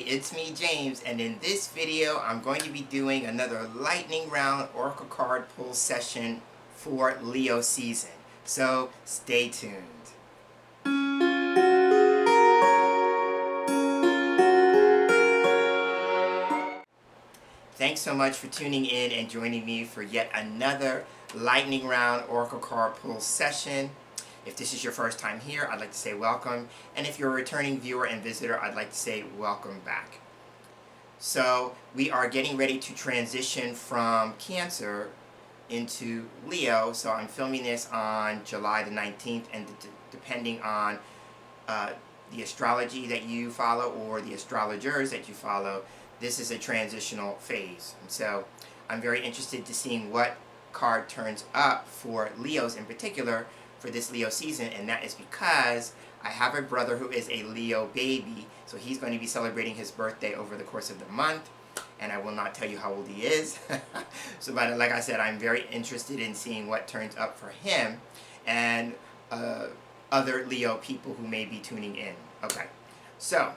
it's me, James, and in this video I'm going to be doing another lightning round oracle card pull session for Leo season. So stay tuned. Thanks so much for tuning in and joining me for yet another lightning round oracle card pull session. If this is your first time here, I'd like to say welcome. And if you're a returning viewer and visitor, I'd like to say welcome back. So we are getting ready to transition from Cancer into Leo. So I'm filming this on July the 19th, and depending on the astrology that you follow or the astrologers that you follow, this is a transitional phase. And so I'm very interested to seeing what card turns up for Leos in particular for this Leo season, and that is because I have a brother who is a Leo baby, so he's going to be celebrating his birthday over the course of the month, and I will not tell you how old he is. So, but like I said, I'm very interested in seeing what turns up for him and other Leo people who may be tuning in. Okay, so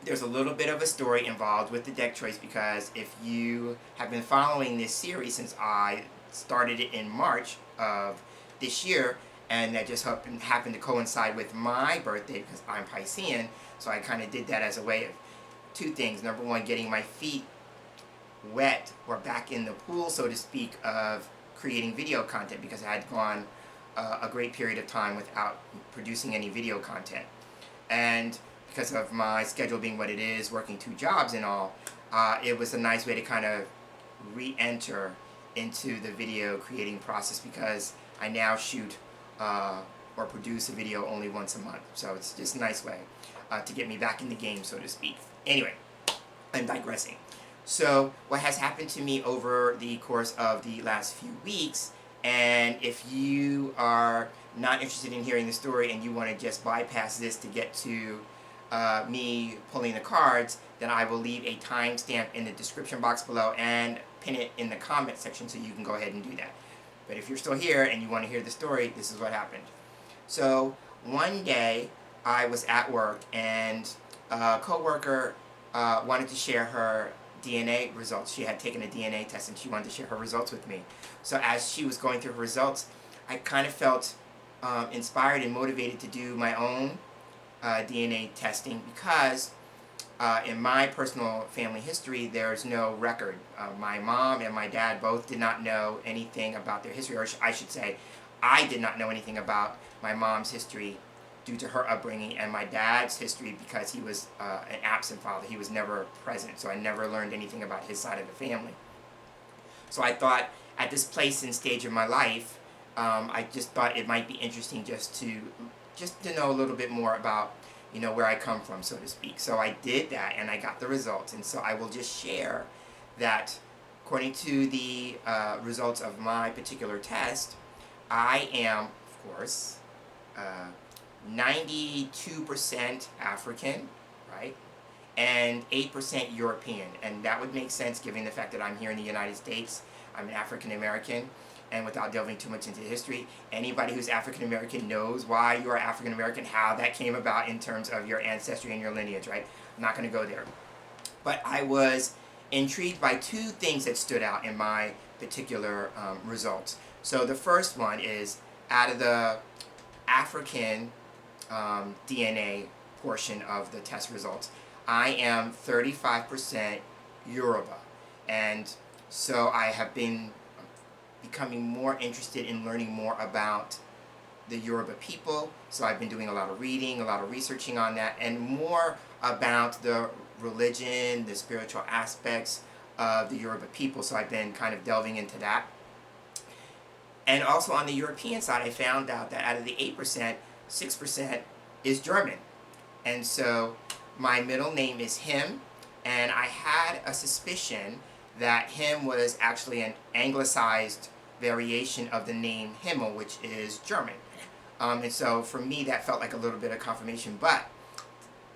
there's a little bit of a story involved with the deck choice, because if you have been following this series since I started it in March of this year, and that just happened to coincide with my birthday because I'm Piscean, so I kind of did that as a way of two things. Number one, getting my feet wet or back in the pool, so to speak, of creating video content, because I had gone a great period of time without producing any video content. And because of my schedule being what it is, working 2 jobs and all, it was a nice way to kind of re-enter into the video creating process, because I now shoot or produce a video only once a month. So it's just a nice way to get me back in the game, so to speak. Anyway, I'm digressing. So what has happened to me over the course of the last few weeks, and if you are not interested in hearing the story and you want to just bypass this to get to me pulling the cards, then I will leave a timestamp in the description box below and pin it in the comment section so you can go ahead and do that. But if you're still here and you want to hear the story, this is what happened. So one day I was at work, and a coworker wanted to share her DNA results. She had taken a DNA test and she wanted to share her results with me. So as she was going through her results, I kind of felt inspired and motivated to do my own DNA testing, because in my personal family history, there's no record. My mom and my dad both did not know anything about their history, or I should say, I did not know anything about my mom's history due to her upbringing, and my dad's history because he was an absent father. He was never present, so I never learned anything about his side of the family. So I thought, at this place and stage of my life, I just thought it might be interesting just to know a little bit more about, you know, where I come from, so to speak. So I did that, and I got the results. And so I will just share that according to the results of my particular test, I am, of course, 92% African, right, and 8% European. And that would make sense given the fact that I'm here in the United States. I'm an African American. And without delving too much into history, anybody who's African American knows why you are African American, how that came about in terms of your ancestry and your lineage, right? I'm not going to go there. But I was intrigued by 2 things that stood out in my particular results. So the first one is, out of the African DNA portion of the test results, I am 35% Yoruba. And so I have been becoming more interested in learning more about the Yoruba people. So I've been doing a lot of reading, a lot of researching on that, and more about the religion, the spiritual aspects of the Yoruba people. So I've been kind of delving into that. And also on the European side, I found out that out of the 8%, 6% is German. And so my middle name is Himm, and I had a suspicion that Himm was actually an anglicized variation of the name Himmel, which is German. And so for me, that felt like a little bit of confirmation. But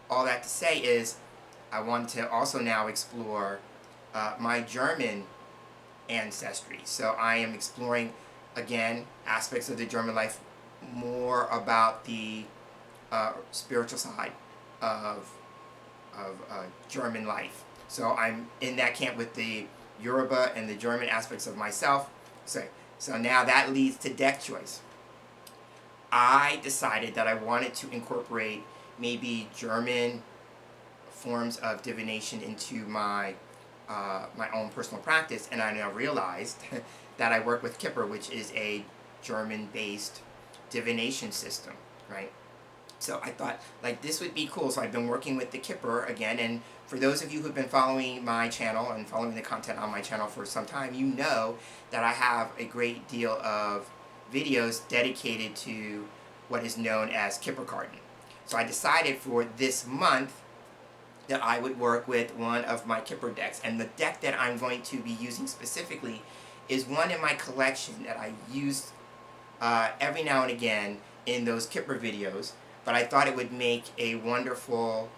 all that to say is, I want to also now explore my German ancestry. So I am exploring, again, aspects of the German life, more about the spiritual side of German life. So I'm in that camp with the Yoruba and the German aspects of myself. So now that leads to deck choice. I decided that I wanted to incorporate maybe German forms of divination into my my own personal practice, and I now realized that I work with Kipper, which is a German-based divination system, right? So I thought, like, this would be cool. So I've been working with the Kipper again, and for those of you who've been following my channel and following the content on my channel for some time, you know that I have a great deal of videos dedicated to what is known as Kipperkarten. So I decided for this month that I would work with one of my Kipper decks, and the deck that I'm going to be using specifically is one in my collection that I use every now and again in those Kipper videos, but I thought it would make a wonderful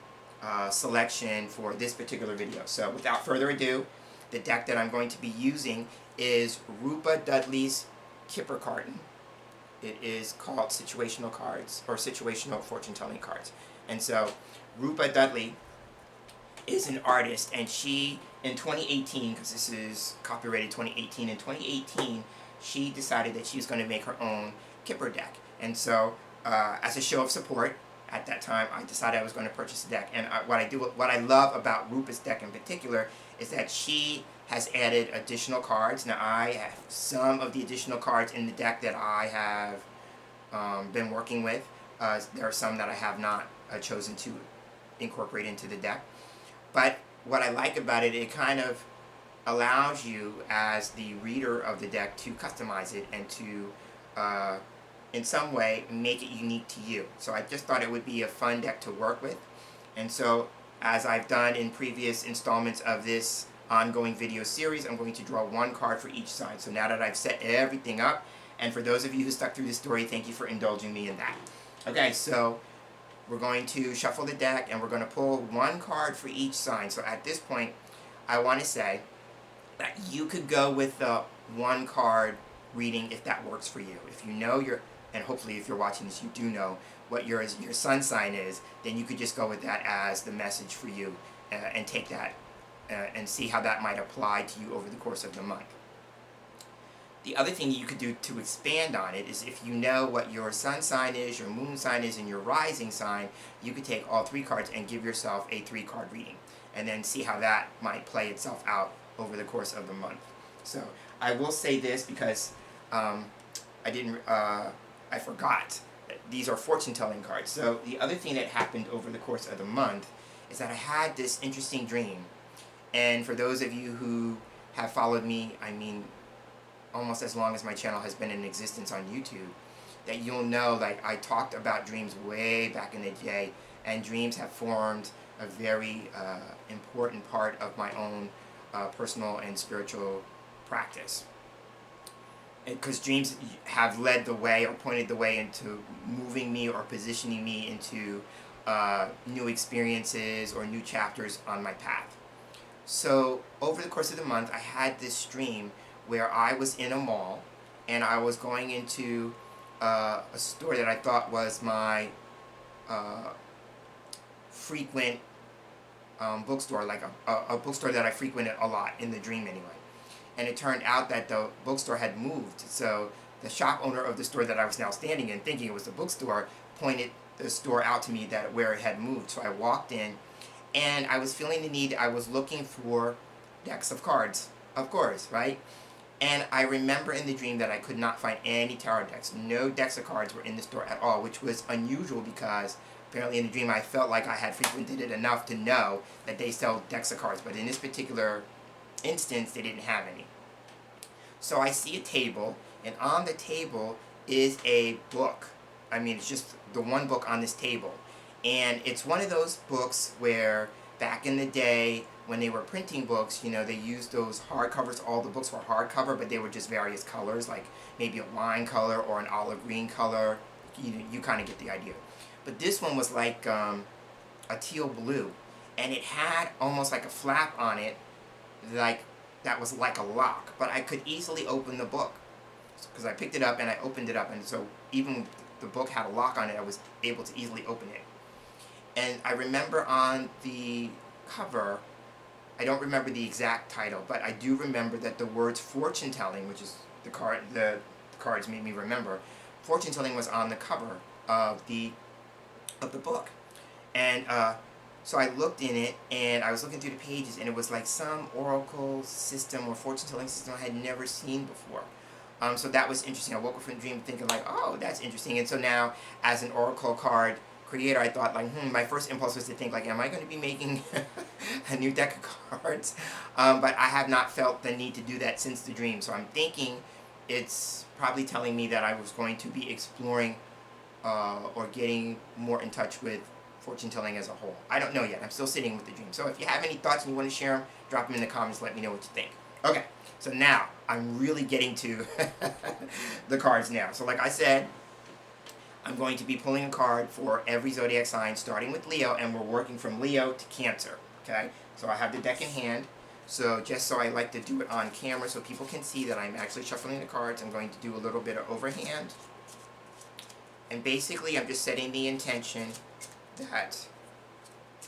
selection for this particular video. So without further ado, the deck that I'm going to be using is Roopa Dudley's Kipperkarten. It is called Situational cards, or Situational fortune-telling cards. And so Roopa Dudley is an artist, and she, in 2018, because this is copyrighted 2018, in 2018, she decided that she was going to make her own Kipper deck. And so, as a show of support, at that time, I decided I was going to purchase a deck. And what I love about Roopa's deck in particular is that she has added additional cards. Now, I have some of the additional cards in the deck that I have been working with. There are some that I have not chosen to incorporate into the deck. But what I like about it, it kind of allows you as the reader of the deck to customize it and to, in some way, make it unique to you. So I just thought it would be a fun deck to work with. And so, as I've done in previous installments of this ongoing video series, I'm going to draw one card for each side. So now that I've set everything up, and for those of you who stuck through the story, thank you for indulging me in that. Okay, so we're going to shuffle the deck, and we're going to pull one card for each sign. So at this point, I want to say that you could go with the one card reading if that works for you. If you know and hopefully if you're watching this, you do know what your sun sign is, then you could just go with that as the message for you and take that and see how that might apply to you over the course of the month. The other thing you could do to expand on it is if you know what your sun sign is, your moon sign is, and your rising sign, you could take all three cards and give yourself a 3-card reading, and then see how that might play itself out over the course of the month. So I will say this because I forgot that these are fortune-telling cards. So the other thing that happened over the course of the month is that I had this interesting dream, and for those of you who have followed me, I mean, almost as long as my channel has been in existence on YouTube, that you'll know, like, I talked about dreams way back in the day, and dreams have formed a very important part of my own personal and spiritual practice. Because dreams have led the way or pointed the way into moving me or positioning me into new experiences or new chapters on my path. So over the course of the month, I had this dream where I was in a mall, and I was going into a store that I thought was my frequent bookstore, like a bookstore that I frequented a lot in the dream anyway. And it turned out that the bookstore had moved, so the shop owner of the store that I was now standing in, thinking it was the bookstore, pointed the store out to me that where it had moved. So I walked in, and I was feeling the need. I was looking for decks of cards, of course, right? And I remember in the dream that I could not find any tarot decks. No decks of cards were in the store at all, which was unusual because apparently in the dream I felt like I had frequented it enough to know that they sell decks of cards. But in this particular instance, they didn't have any. So I see a table, and on the table is a book. I mean, it's just the one book on this table. And it's one of those books where back in the day, when they were printing books, you know, they used those hardcovers. All the books were hardcover, but they were just various colors, like maybe a wine color or an olive green color. You kind of get the idea. But this one was like a teal blue, and it had almost like a flap on it, like that was like a lock. But I could easily open the book because I picked it up and I opened it up, and so even the book had a lock on it, I was able to easily open it. And I remember on the cover, I don't remember the exact title, but I do remember that the words fortune telling, which is the cards made me remember, fortune telling was on the cover of the book. And so I looked in it, and I was looking through the pages, and it was like some oracle system or fortune telling system I had never seen before. So that was interesting. I woke up from the dream thinking like, oh, that's interesting. And so now, as an oracle card creator, I thought like, my first impulse was to think like, am I going to be making a new deck of cards? But I have not felt the need to do that since the dream. So I'm thinking it's probably telling me that I was going to be exploring or getting more in touch with fortune telling as a whole. I don't know yet. I'm still sitting with the dream. So if you have any thoughts and you want to share them, drop them in the comments. Let me know what you think. Okay, so now I'm really getting to the cards now. So like I said, I'm going to be pulling a card for every zodiac sign, starting with Leo, and we're working from Leo to Cancer. Okay, so I have the deck in hand. So just so I like to do it on camera so people can see that I'm actually shuffling the cards, I'm going to do a little bit of overhand. And basically I'm just setting the intention that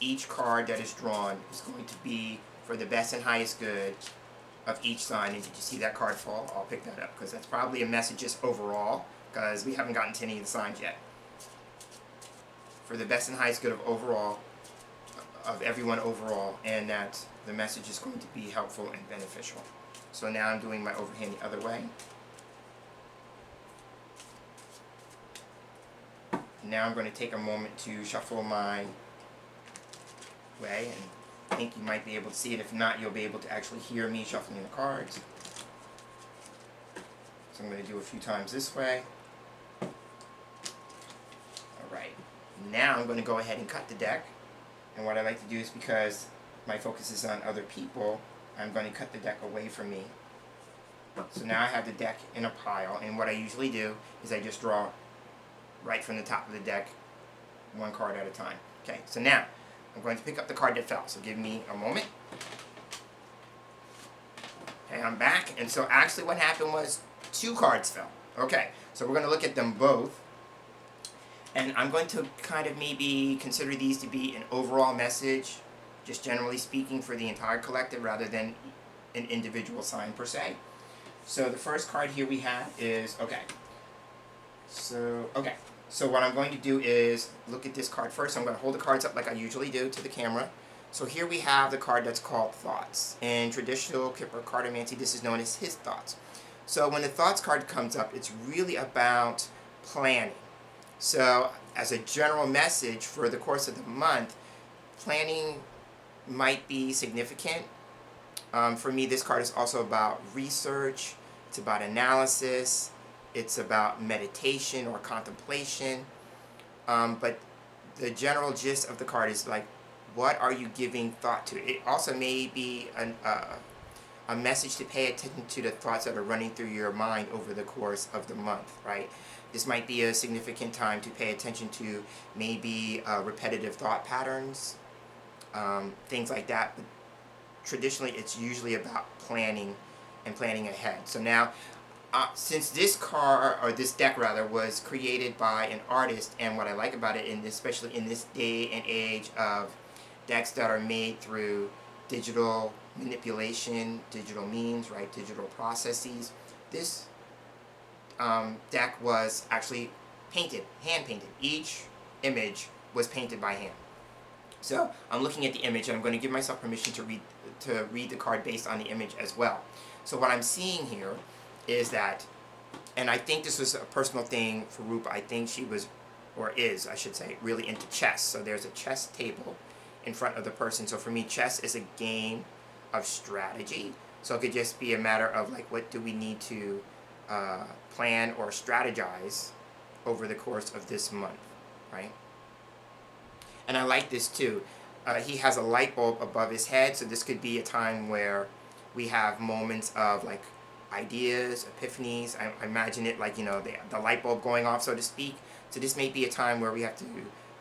each card that is drawn is going to be for the best and highest good of each sign. And did you see that card fall? I'll pick that up because that's probably a message just overall, because we haven't gotten to any of the signs yet. For the best and highest good of overall, of everyone overall, and that the message is going to be helpful and beneficial. So now I'm doing my overhand the other way. Now I'm going to take a moment to shuffle my way, and I think you might be able to see it. If not, you'll be able to actually hear me shuffling the cards. So I'm going to do a few times this way. Alright, now I'm going to go ahead and cut the deck. And what I like to do is, because my focus is on other people, I'm going to cut the deck away from me. So now I have the deck in a pile, and what I usually do is I just draw right from the top of the deck, one card at a time. Okay, so now I'm going to pick up the card that fell, so give me a moment. Okay, I'm back, and so actually what happened was 2 cards fell. Okay, so we're going to look at them both, and I'm going to kind of maybe consider these to be an overall message, just generally speaking, for the entire collective rather than an individual sign per se. So the first card here we have is, so what I'm going to do is look at this card first. I'm going to hold the cards up like I usually do to the camera. So here we have the card that's called Thoughts. In traditional Kipperkarten, this is known as his thoughts. So when the Thoughts card comes up, it's really about planning. So as a general message for the course of the month, planning might be significant. For me, this card is also about research. It's about analysis. It's about meditation or contemplation. But the general gist of the card is like, what are you giving thought to? It also may be a message to pay attention to the thoughts that are running through your mind over the course of the month, right? This might be a significant time to pay attention to maybe repetitive thought patterns, things like that. But traditionally, it's usually about planning and planning ahead. So now, since this card, or this deck rather, was created by an artist, and what I like about it, especially in this day and age of decks that are made through digital manipulation, digital means, right, digital processes, this deck was actually painted, hand painted. Each image was painted by hand. So I'm looking at the image, and I'm going to give myself permission to read the card based on the image as well. So what I'm seeing here is that, and I think this was a personal thing for Roopa, I think she was, or is, I should say, really into chess. So there's a chess table in front of the person. So for me, chess is a game of strategy. So it could just be a matter of like, what do we need to plan or strategize over the course of this month, right? And I like this too. He has a light bulb above his head, so this could be a time where we have moments of like ideas, epiphanies. I imagine it like, you know, the light bulb going off, so to speak. So this may be a time where we have to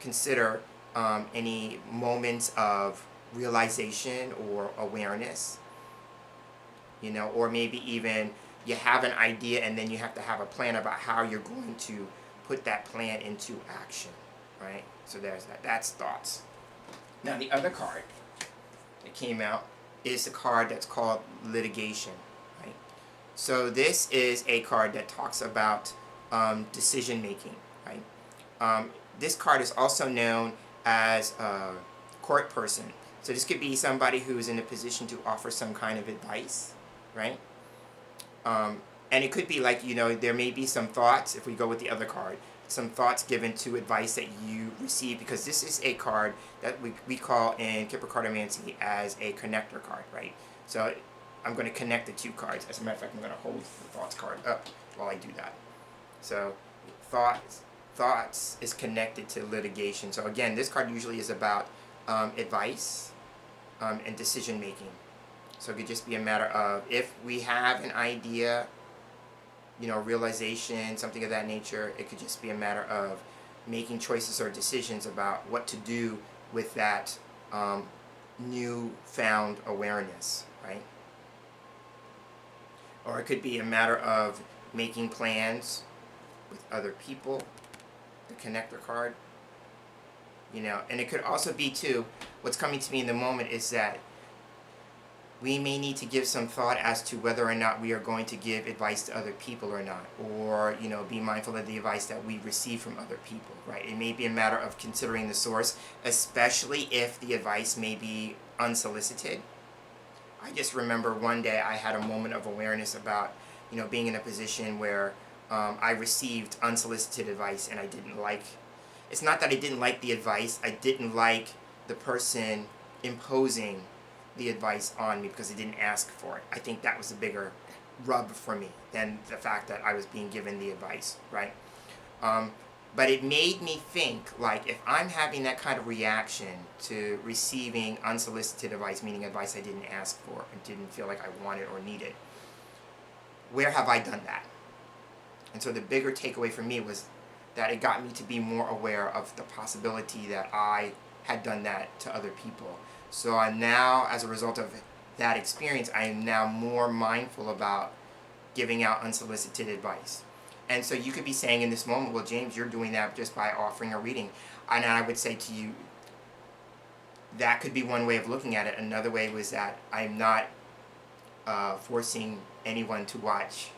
consider any moments of realization or awareness, you know, or maybe even you have an idea and then you have to have a plan about how you're going to put that plan into action, right? So there's that. That's thoughts. Now the other card that came out is the card that's called litigation, right? So this is a card that talks about decision making, right? This card is also known as a court person. So this could be somebody who is in a position to offer some kind of advice, right? And it could be like, you know, there may be some thoughts, if we go with the other card, some thoughts given to advice that you receive, because this is a card that we call in Kipperkarten as a connector card, right? So I'm going to connect the two cards. As a matter of fact, I'm going to hold the thoughts card up while I do that. So thoughts is connected to litigation. So again, this card usually is about advice and decision making. So it could just be a matter of, if we have an idea, you know, realization, something of that nature, it could just be a matter of making choices or decisions about what to do with that newfound awareness, right? Or it could be a matter of making plans with other people, the connector card, you know. And it could also be too, what's coming to me in the moment is that we may need to give some thought as to whether or not we are going to give advice to other people or not, or, you know, be mindful of the advice that we receive from other people, right? It may be a matter of considering the source, especially if the advice may be unsolicited. I just remember one day I had a moment of awareness about, you know, being in a position where I received unsolicited advice and I didn't like. It's not that I didn't like the advice, I didn't like the person imposing the advice on me because I didn't ask for it. I think that was a bigger rub for me than the fact that I was being given the advice, right? But it made me think, like, if I'm having that kind of reaction to receiving unsolicited advice, meaning advice I didn't ask for and didn't feel like I wanted or needed, where have I done that? And so the bigger takeaway for me was that it got me to be more aware of the possibility that I had done that to other people. So I'm now, as a result of that experience, I am now more mindful about giving out unsolicited advice. And so you could be saying in this moment, well, James, you're doing that just by offering a reading. And I would say to you, that could be one way of looking at it. Another way was that I'm not forcing anyone to watch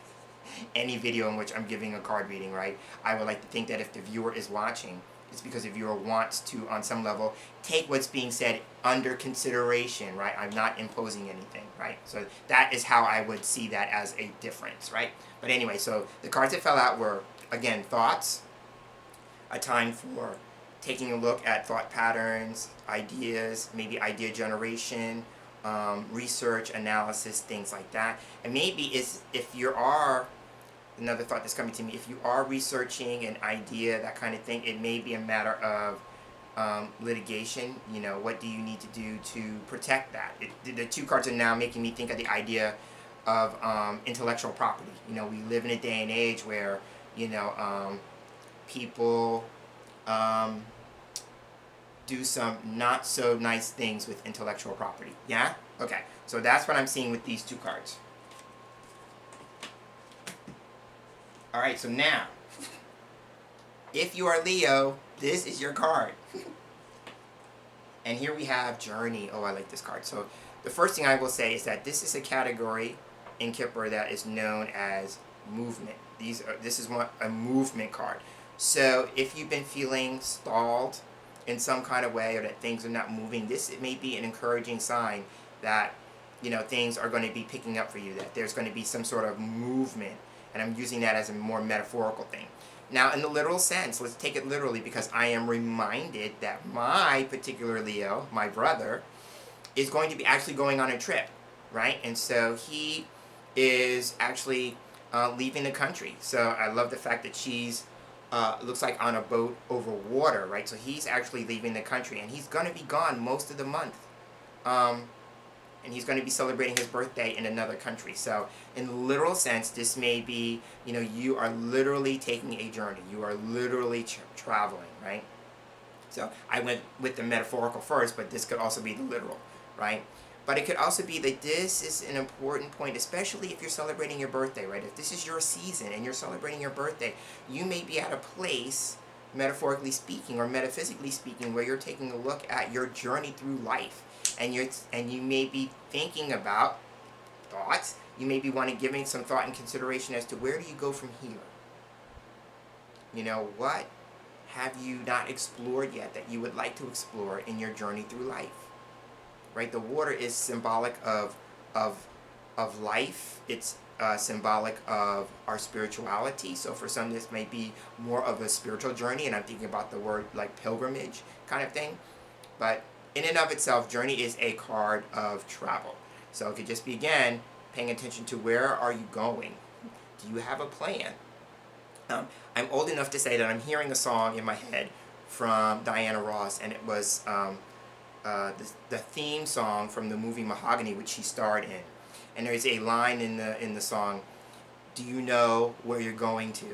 any video in which I'm giving a card reading, right? I would like to think that if the viewer is watching, it's because the viewer wants to, on some level, take what's being said under consideration, right? I'm not imposing anything, right? So that is how I would see that as a difference, right? But anyway, so the cards that fell out were, again, thoughts, a time for taking a look at thought patterns, ideas, maybe idea generation, research, analysis, things like that. And maybe if you are, another thought that's coming to me, if you are researching an idea, that kind of thing, it may be a matter of litigation. You know, what do you need to do to protect that? The two cards are now making me think of the idea of intellectual property. You know, we live in a day and age where, you know, people do some not so nice things with intellectual property. Yeah? Okay. So that's what I'm seeing with these two cards. Alright, so now, if you are Leo, this is your card. And here we have Journey. Oh, I like this card. So the first thing I will say is that this is a category in Kipper that is known as movement. This is a movement card. So if you've been feeling stalled in some kind of way, or that things are not moving, it may be an encouraging sign that, you know, things are going to be picking up for you, that there's going to be some sort of movement. And I'm using that as a more metaphorical thing. Now, in the literal sense, let's take it literally, because I am reminded that my particular Leo, my brother, is going to be actually going on a trip, right? And so he is actually leaving the country. So I love the fact that she's looks like on a boat over water, right? So he's actually leaving the country, and he's going to be gone most of the month. And he's going to be celebrating his birthday in another country. So in the literal sense, this may be, you know, you are literally taking a journey. You are literally traveling, right? So I went with the metaphorical first, but this could also be the literal, right? But it could also be that this is an important point, especially if you're celebrating your birthday, right? If this is your season and you're celebrating your birthday, you may be at a place metaphorically speaking or metaphysically speaking, where you're taking a look at your journey through life, and you may be thinking about thoughts. You may be wanting giving some thought and consideration as to where do you go from here. You know, what have you not explored yet that you would like to explore in your journey through life? Right? The water is symbolic of life. It's symbolic of our spirituality. So for some, this may be more of a spiritual journey, and I'm thinking about the word like pilgrimage kind of thing. But in and of itself, journey is a card of travel. So it could just be, again, paying attention to where are you going. Do you have a plan? I'm old enough to say that I'm hearing a song in my head from Diana Ross, and it was the theme song from the movie Mahogany, which she starred in. And there's a line in the song, do you know where you're going to?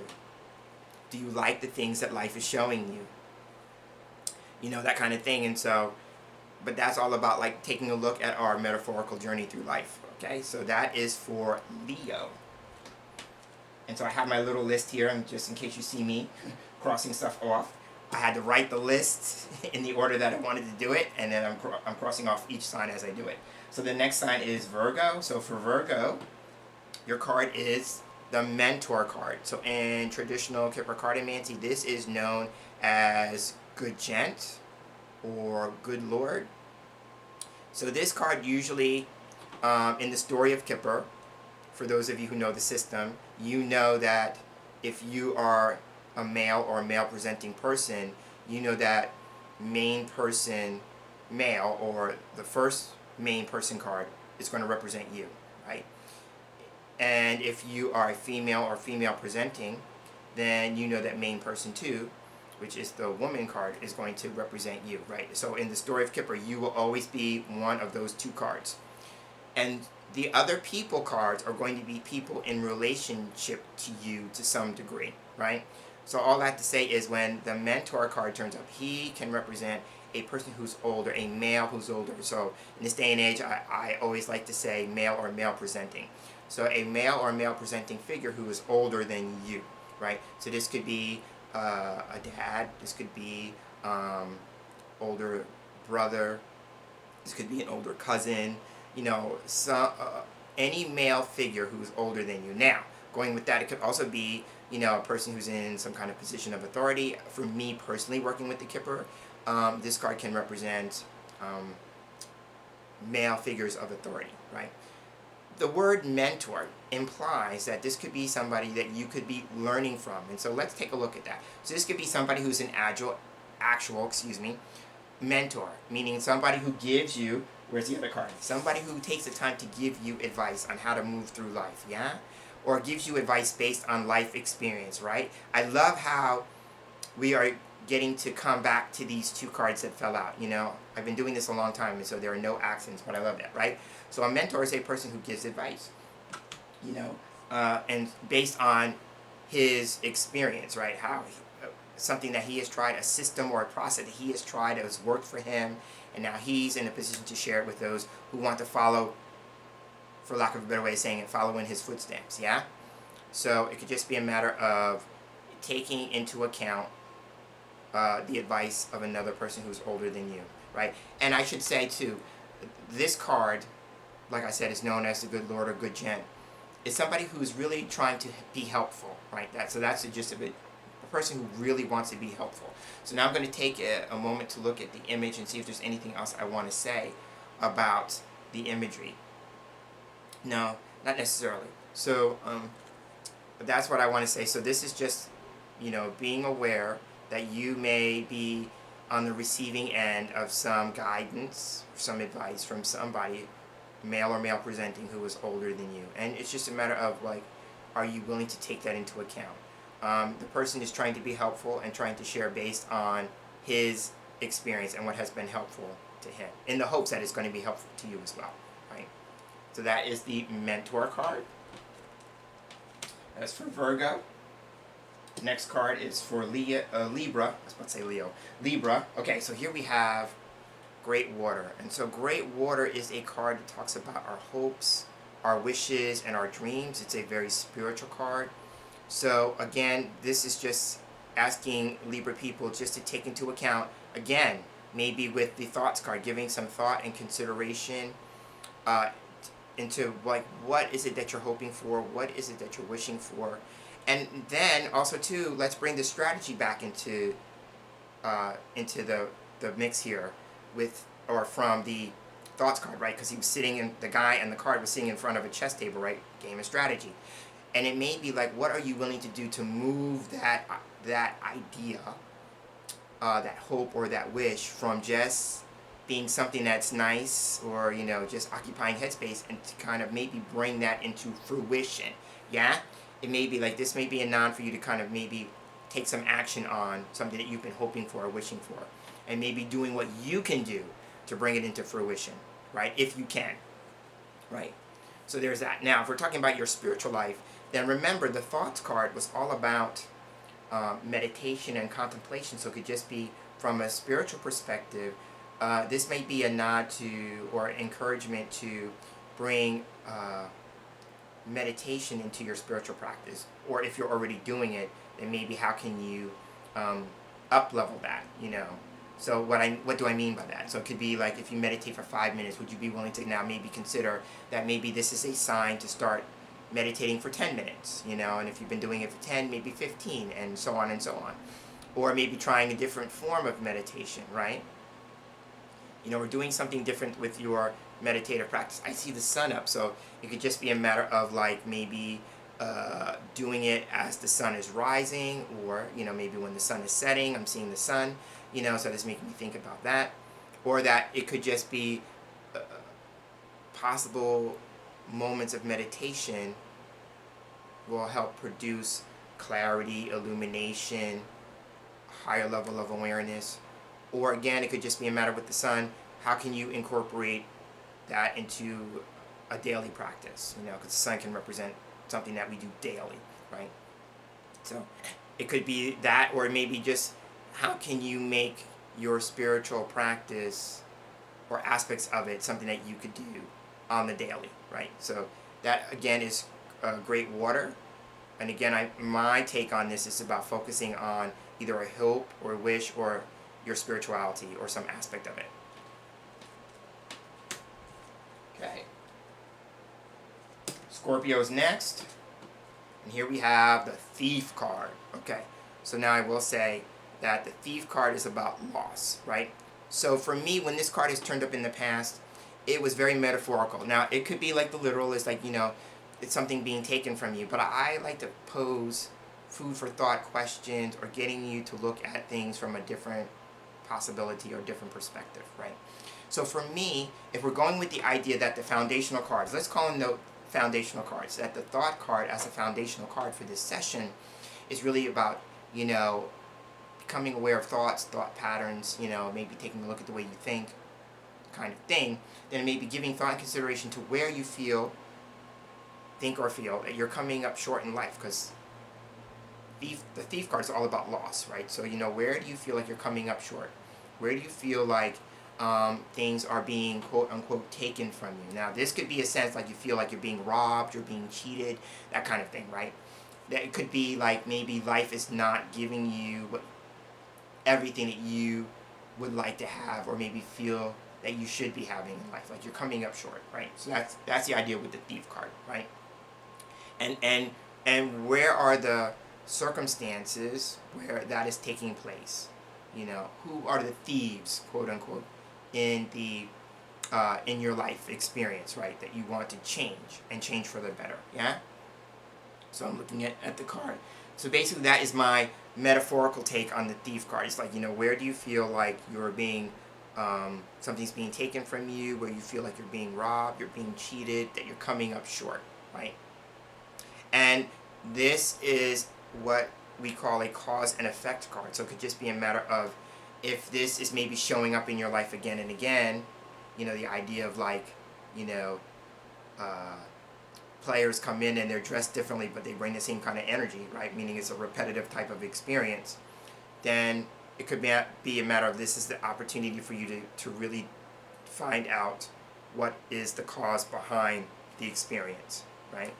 Do you like the things that life is showing you? You know, that kind of thing. And so, but that's all about like taking a look at our metaphorical journey through life. Okay, so that is for Leo. And so I have my little list here, and just in case you see me crossing stuff off, I had to write the list in the order that I wanted to do it, and then I'm crossing off each sign as I do it. So the next sign is Virgo. So for Virgo, your card is the Mentor card. So in traditional Kipperkarten, this is known as Good Gent or Good Lord. So this card usually, in the story of Kippur, for those of you who know the system, you know that if you are a male or a male presenting person, you know that main person male, or the first main person card, is going to represent you, right? And if you are a female or female presenting, then you know that main person 2, which is the woman card, is going to represent you, right? So in the story of Kippur, you will always be one of those 2 cards. And the other people cards are going to be people in relationship to you to some degree, right? So all that to say is when the Mentor card turns up, he can represent a person who's older, a male who's older. So in this day and age, I always like to say male or male presenting. So a male or male presenting figure who is older than you, right? So this could be a dad, this could be older brother, this could be an older cousin, you know, any male figure who's older than you. Now, going with that, it could also be, you know, a person who's in some kind of position of authority. For me personally, working with the Kippur, this card can represent male figures of authority, right? The word mentor implies that this could be somebody that you could be learning from. And so let's take a look at that. So this could be somebody who's an actual mentor, meaning somebody who gives you, where's the other card? Somebody who takes the time to give you advice on how to move through life, yeah? Or gives you advice based on life experience, right? I love how we are getting to come back to these 2 cards that fell out. You know, I've been doing this a long time, and so there are no accents, but I love that, right? So a mentor is a person who gives advice, you know, and based on his experience, right? How something that he has tried, a system or a process that he has tried that has worked for him, and now he's in a position to share it with those who want to follow, for lack of a better way of saying it, follow in his footsteps, yeah? So it could just be a matter of taking into account the advice of another person who's older than you, right? And I should say, too, this card, like I said, is known as the Good Lord or Good Gent. It's somebody who's really trying to be helpful, right? So that's the gist of it. A person who really wants to be helpful. So now I'm going to take a moment to look at the image and see if there's anything else I want to say about the imagery. No, not necessarily. So but that's what I want to say. So this is just, you know, being aware that you may be on the receiving end of some guidance, some advice from somebody, male or male presenting, who is older than you. And it's just a matter of, like, are you willing to take that into account? The person is trying to be helpful and trying to share based on his experience and what has been helpful to him, in the hopes that it's going to be helpful to you as well, right? So that is the Mentor card. That's for Virgo. Next card is for Libra. I was about to say Leo. Libra. Okay, so here we have Great Water. And so Great Water is a card that talks about our hopes, our wishes, and our dreams. It's a very spiritual card. So again, this is just asking Libra people just to take into account, again, maybe with the thoughts card, giving some thought and consideration into like what is it that you're hoping for, what is it that you're wishing for, and then also too, let's bring the strategy back into the mix here with or from the thoughts card, right? Because he was sitting in the guy and the card was sitting in front of a chess table, right? Game of strategy, and it may be like, what are you willing to do to move that idea, that hope or that wish from just being something that's nice or, you know, just occupying headspace, and to kind of maybe bring that into fruition. Yeah, it may be like this may be a nod for you to kind of maybe take some action on something that you've been hoping for or wishing for, and maybe doing what you can do to bring it into fruition, right? If you can, right? So there's that. Now, if we're talking about your spiritual life, then remember the thoughts card was all about meditation and contemplation. So it could just be from a spiritual perspective. This may be a nod to or encouragement to bring meditation into your spiritual practice, or if you're already doing it, then maybe how can you up level that, you know? So what do I mean by that? So it could be like, if you meditate for 5 minutes, would you be willing to now maybe consider that maybe this is a sign to start meditating for 10 minutes, you know? And if you've been doing it for 10, maybe 15, and so on and so on. Or maybe trying a different form of meditation, right? You know, or doing something different with your meditative practice. I see the sun up, so it could just be a matter of like maybe doing it as the sun is rising, or, you know, maybe when the sun is setting, I'm seeing the sun, you know, so that's making me think about that. Or that it could just be possible moments of meditation will help produce clarity, illumination, higher level of awareness. Or again, it could just be a matter with the sun, how can you incorporate that into a daily practice, you know, because the sun can represent something that we do daily, right? So it could be that, or maybe just how can you make your spiritual practice or aspects of it something that you could do on the daily, right? So that again is great water. And again, my take on this is about focusing on either a hope or a wish or your spirituality or some aspect of it. Okay. Scorpio's next. And here we have the Thief card. Okay. So now I will say that the Thief card is about loss, right? So for me, when this card is turned up in the past, it was very metaphorical. Now, it could be like the literal, is like, you know, it's something being taken from you. But I like to pose food for thought questions, or getting you to look at things from a different possibility or different perspective, right? So for me, if we're going with the idea that the foundational cards, let's call them the foundational cards, that the thought card as a foundational card for this session is really about, you know, becoming aware of thoughts, thought patterns, you know, maybe taking a look at the way you think, kind of thing, then maybe giving thought and consideration to where you think or feel that you're coming up short in life, because the Thief card is all about loss, right? So, you know, where do you feel like you're coming up short? Where do you feel like things are being, quote unquote, taken from you? Now, this could be a sense like you feel like you're being robbed, you're being cheated, that kind of thing, right? That it could be like maybe life is not giving you everything that you would like to have, or maybe feel that you should be having in life, like you're coming up short, right? So that's the idea with the Thief card, right? And where are the circumstances where that is taking place? You know, who are the thieves, quote unquote, in your life experience, right? That you want to change for the better, yeah? So I'm looking at the card. So basically that is my metaphorical take on the Thief card. It's like, you know, where do you feel like you're being, something's being taken from you, where you feel like you're being robbed, you're being cheated, that you're coming up short, right? And this is what we call a cause and effect card. So it could just be a matter of, if this is maybe showing up in your life again and again, you know, the idea of like, you know, players come in and they're dressed differently, but they bring the same kind of energy, right? Meaning it's a repetitive type of experience. Then it could be a matter of, this is the opportunity for you to really find out what is the cause behind the experience, right?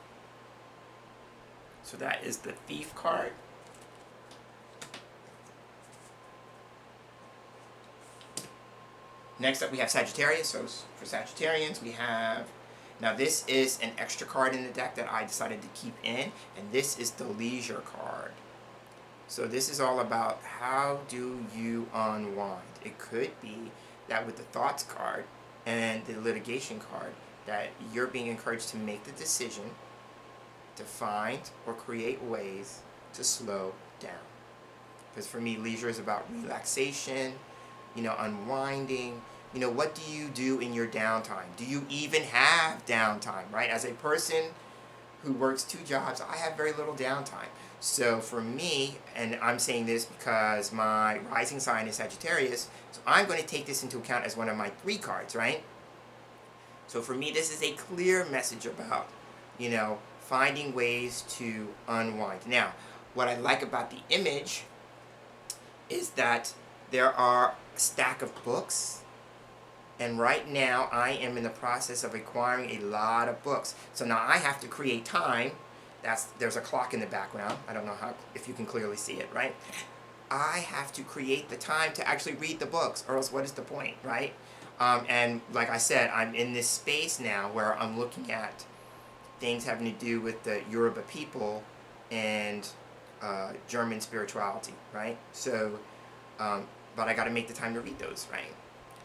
So that is the Thief card. Next up we have Sagittarius. So for Sagittarians we have, now this is an extra card in the deck that I decided to keep in, and this is the Leisure card. So this is all about how do you unwind. It could be that with the Thoughts card and the Litigation card that you're being encouraged to make the decision to find or create ways to slow down. Because for me, leisure is about relaxation, unwinding. What do you do in your downtime? Do you even have downtime, right? As a person who works 2 jobs, I have very little downtime. So for me, and I'm saying this because my rising sign is Sagittarius, so I'm going to take this into account as one of my 3 cards, right? So for me, this is a clear message about, finding ways to unwind. Now, what I like about the image is that there are a stack of books, and right now I am in the process of acquiring a lot of books. So now I have to create time. There's a clock in the background. I don't know if you can clearly see it, right? I have to create the time to actually read the books, or else what is the point, right? And like I said, I'm in this space now where I'm looking at things having to do with the Yoruba people and German spirituality, right? So, but I got to make the time to read those, right?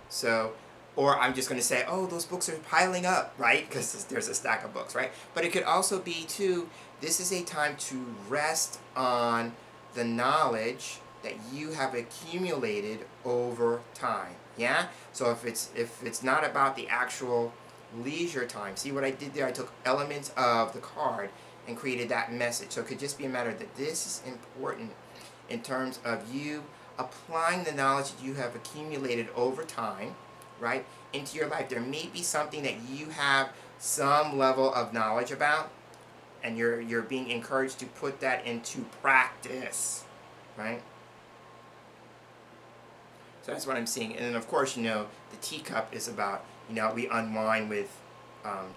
So, or I'm just going to say, oh, those books are piling up, right? Because there's a stack of books, right? But it could also be, too, this is a time to rest on the knowledge that you have accumulated over time, yeah? So if it's not about the actual leisure time, see what I did there? I took elements of the card and created that message. So it could just be a matter that this is important in terms of you applying the knowledge that you have accumulated over time, right, into your life. There may be something that you have some level of knowledge about, and you're being encouraged to put that into practice, right? So that's what I'm seeing. And then of course, the teacup is about, we unwind with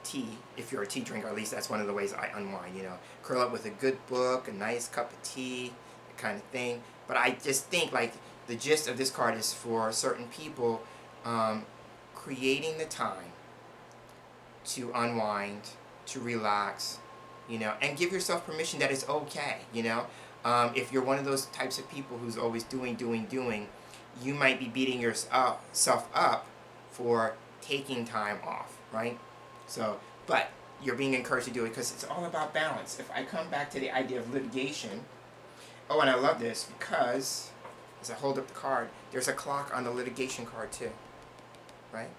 tea. If you're a tea drinker, at least that's one of the ways I unwind, curl up with a good book, a nice cup of tea, that kind of thing. But I just think, like, the gist of this card is for certain people, creating the time to unwind, to relax, and give yourself permission that it's okay, If you're one of those types of people who's always doing, you might be beating yourself up for taking time off, right? So, but you're being encouraged to do it because it's all about balance. If I come back to the idea of litigation, oh, and I love this because, as I hold up the card, there's a clock on the litigation card too, right?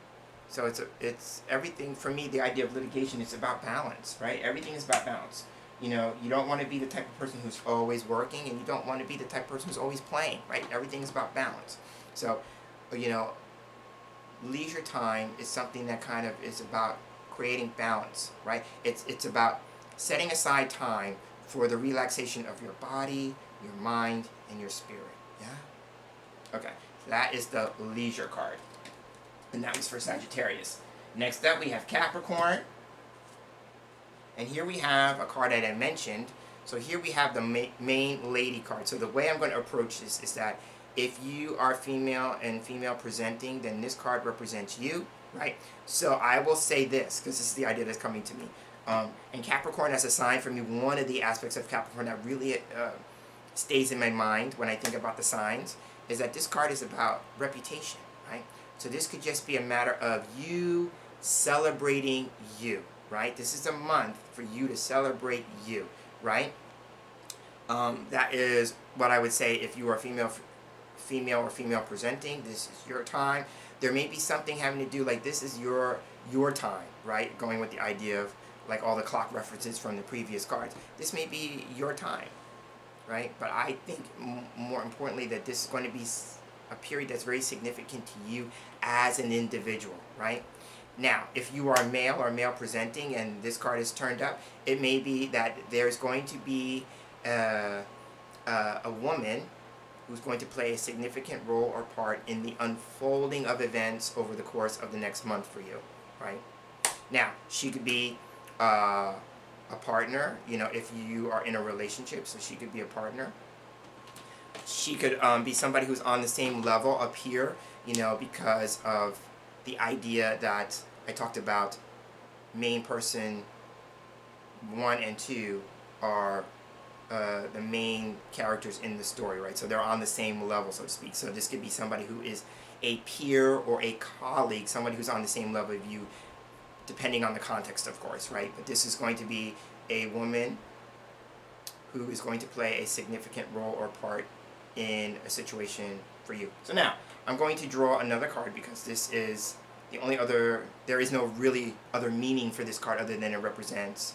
So it's everything, for me, the idea of litigation is about balance, right? Everything is about balance. You don't want to be the type of person who's always working, and you don't want to be the type of person who's always playing, right? Everything is about balance. So, leisure time is something that kind of is about creating balance, right? It's about setting aside time for the relaxation of your body, your mind, and your spirit, yeah? Okay, so that is the leisure card. And that was for Sagittarius. Next up, we have Capricorn. And here we have a card that I mentioned. So here we have the main lady card. So the way I'm going to approach this is that if you are female and female presenting, then this card represents you, right? So I will say this, because this is the idea that's coming to me. And Capricorn as a sign, for me, one of the aspects of Capricorn that really stays in my mind when I think about the signs is that this card is about reputation, right? So this could just be a matter of you celebrating you, right? This is a month for you to celebrate you, right? That is what I would say if you are female or female presenting. This is your time. There may be something having to do, like, this is your time, right? Going with the idea of, like, all the clock references from the previous cards. This may be your time, right? But I think more importantly that this is going to be a period that's very significant to you as an individual, right? Now, if you are male or male presenting and this card is turned up, it may be that there's going to be a woman who's going to play a significant role or part in the unfolding of events over the course of the next month for you, right? Now, she could be a partner, if you are in a relationship, so she could be a partner. She could be somebody who's on the same level up here, because of the idea that I talked about, main person 1 and 2 are the main characters in the story, right? So they're on the same level, so to speak. So this could be somebody who is a peer or a colleague, somebody who's on the same level of you, depending on the context, of course, right? But this is going to be a woman who is going to play a significant role or part in a situation for you. So now, I'm going to draw another card because this is the only other, there is no really other meaning for this card other than it represents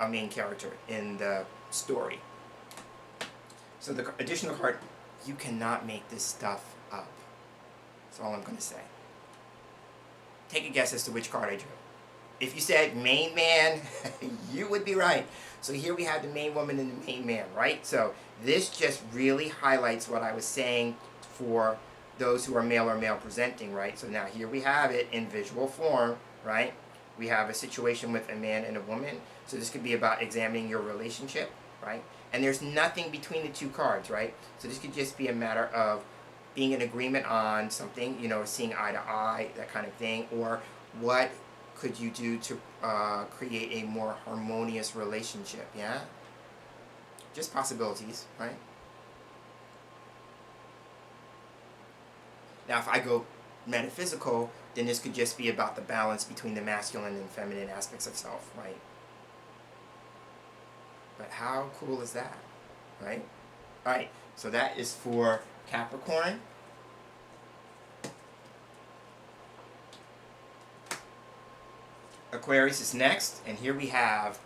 a main character in the story. So the additional card, you cannot make this stuff up. That's all I'm going to say. Take a guess as to which card I drew. If you said main man, you would be right. So here we have the main woman and the main man, right? So this just really highlights what I was saying for those who are male or male presenting, right? So now here we have it in visual form, right? We have a situation with a man and a woman. So this could be about examining your relationship, right? And there's nothing between the two cards, right? So this could just be a matter of being in agreement on something, you know, seeing eye to eye, that kind of thing, or what could you do to create a more harmonious relationship, yeah? Just possibilities, right? Now, if I go metaphysical, then this could just be about the balance between the masculine and feminine aspects of self, right? But how cool is that, right? All right, so that is for Capricorn. Aquarius is next, and here we have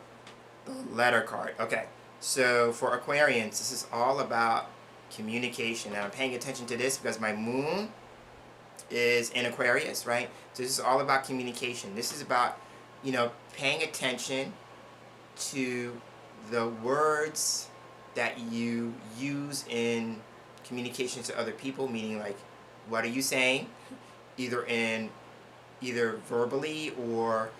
the letter card. Okay, so for Aquarians, this is all about communication. Now, I'm paying attention to this because my moon is in Aquarius, right? So this is all about communication. This is about, you know, paying attention to the words that you use in communication to other people, meaning like, what are you saying? Either verbally or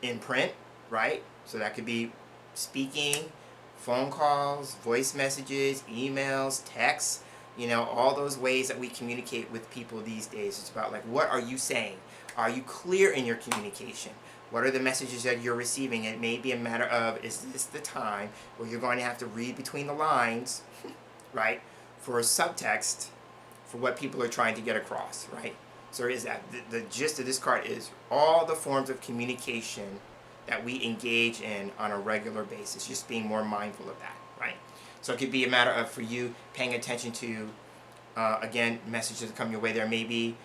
in print, right? So that could be speaking, phone calls, voice messages, emails, texts, you know, all those ways that we communicate with people these days. It's about like, what are you saying? Are you clear in your communication? What are the messages that you're receiving? It may be a matter of, is this the time where you're going to have to read between the lines, right, for a subtext for what people are trying to get across, right? So is that the gist of this card is all the forms of communication that we engage in on a regular basis, just being more mindful of that, right? So it could be a matter of, for you, paying attention to, again, messages that come your way. There may be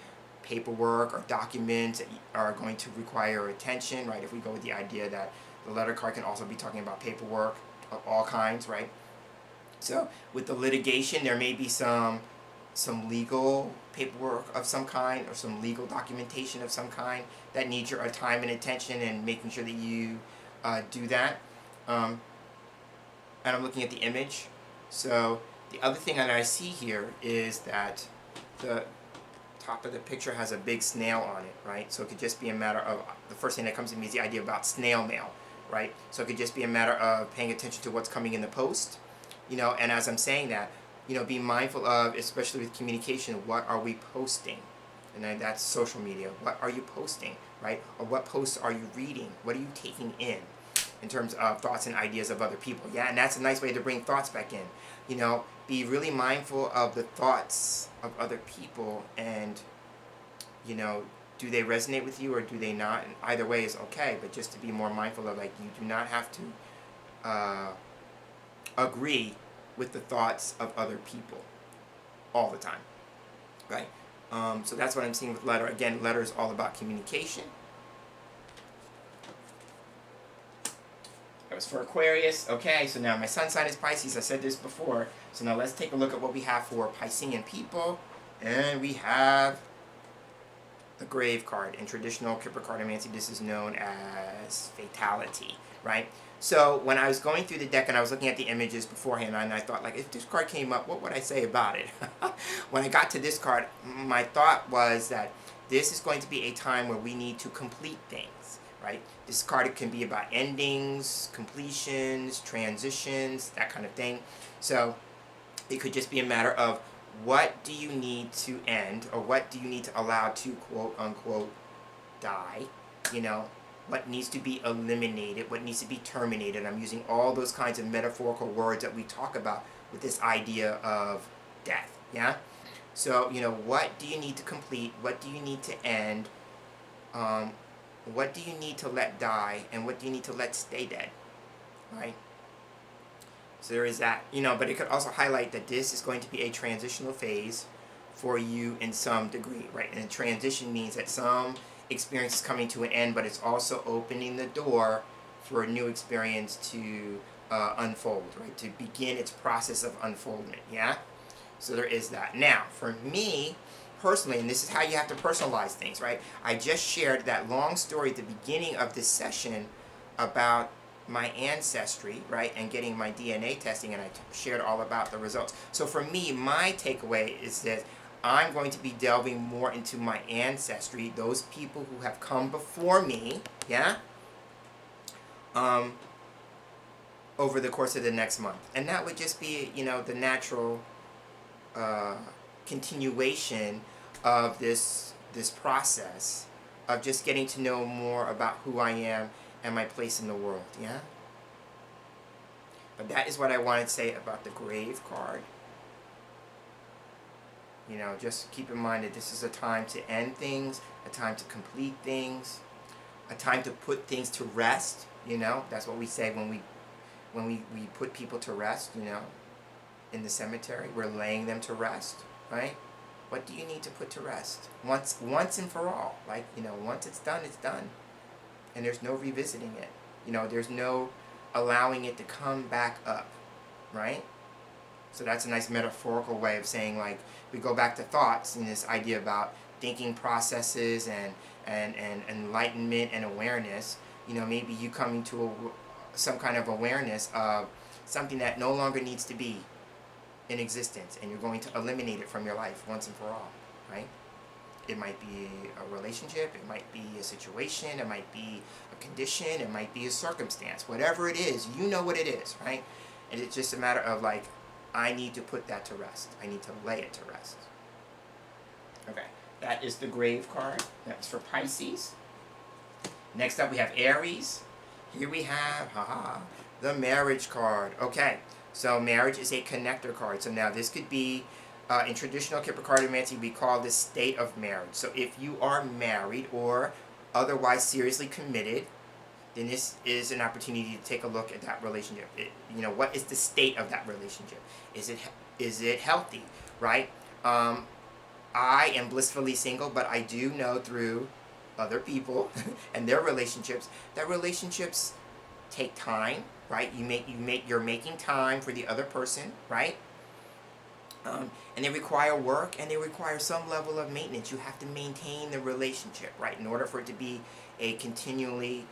paperwork or documents that are going to require attention, right? If we go with the idea that the letter card can also be talking about paperwork of all kinds, right? So with the litigation, there may be some legal paperwork of some kind or some legal documentation of some kind that needs your time and attention, and making sure that you do that. And I'm looking at the image. So the other thing that I see here is that the top of the picture has a big snail on it, right? So it could just be a matter of, the first thing that comes to me is the idea about snail mail, right? So it could just be a matter of paying attention to what's coming in the post, you know, and as I'm saying that, you know, be mindful of, especially with communication, what are we posting? And then that's social media. What are you posting, right? Or what posts are you reading? What are you taking in terms of thoughts and ideas of other people? Yeah, and that's a nice way to bring thoughts back in. You know, be really mindful of the thoughts of other people, and, you know, do they resonate with you or do they not? And either way is okay, but just to be more mindful of, like, you do not have to agree with the thoughts of other people all the time, right? So that's what I'm seeing with letter. Again, letter is all about communication. That was for Aquarius. Okay, so now my sun sign is Pisces. I said this before. So now let's take a look at what we have for Piscean people. And we have the grave card. In traditional Kipperkarten, this is known as fatality, right? So when I was going through the deck and I was looking at the images beforehand, and I thought, like, if this card came up, what would I say about it? When I got to this card, my thought was that this is going to be a time where we need to complete things, right? This card can be about endings, completions, transitions, that kind of thing. So it could just be a matter of what do you need to end, or what do you need to allow to quote unquote die? You know, what needs to be eliminated, what needs to be terminated. I'm using all those kinds of metaphorical words that we talk about with this idea of death. Yeah. So, you know, what do you need to complete? What do you need to end? What do you need to let die? And what do you need to let stay dead? Right? So there is that, you know, but it could also highlight that this is going to be a transitional phase for you in some degree, right? And a transition means that some experience is coming to an end, but it's also opening the door for a new experience to unfold, right? To begin its process of unfoldment, yeah? So there is that. Now, for me, personally, and this is how you have to personalize things, right? I just shared that long story at the beginning of this session about my ancestry, right, and getting my DNA testing, and I shared all about the results. So for me, my takeaway is that I'm going to be delving more into my ancestry, those people who have come before me, yeah, over the course of the next month. And that would just be, you know, the natural continuation of this process of just getting to know more about who I am and my place in the world, yeah? But that is what I wanted to say about the grave card. You know, just keep in mind that this is a time to end things, a time to complete things, a time to put things to rest, you know? That's what we say when we put people to rest, you know, in the cemetery. We're laying them to rest, right? What do you need to put to rest? Once and for all. Like, you know, once it's done, it's done. And there's no revisiting it. You know, there's no allowing it to come back up, right? So that's a nice metaphorical way of saying, like, we go back to thoughts and this idea about thinking processes and enlightenment and awareness. You know, maybe you coming to some kind of awareness of something that no longer needs to be in existence, and you're going to eliminate it from your life once and for all, right? It might be a relationship, it might be a situation, it might be a condition, it might be a circumstance. Whatever it is, you know what it is, right? And it's just a matter of, like, I need to put that to rest. I need to lay it to rest. Okay, that is the grave card. That's for Pisces. Next up we have Aries. Here we have, the marriage card. Okay, so marriage is a connector card. So now this could be, in traditional Kipperkarten, we call this state of marriage. So if you are married or otherwise seriously committed, then this is an opportunity to take a look at that relationship. You know, what is the state of that relationship? Is it healthy, right? I am blissfully single, but I do know through other people and their relationships that relationships take time, right? You're making time for the other person, right? And they require work, and they require some level of maintenance. You have to maintain the relationship, right, in order for it to be a continually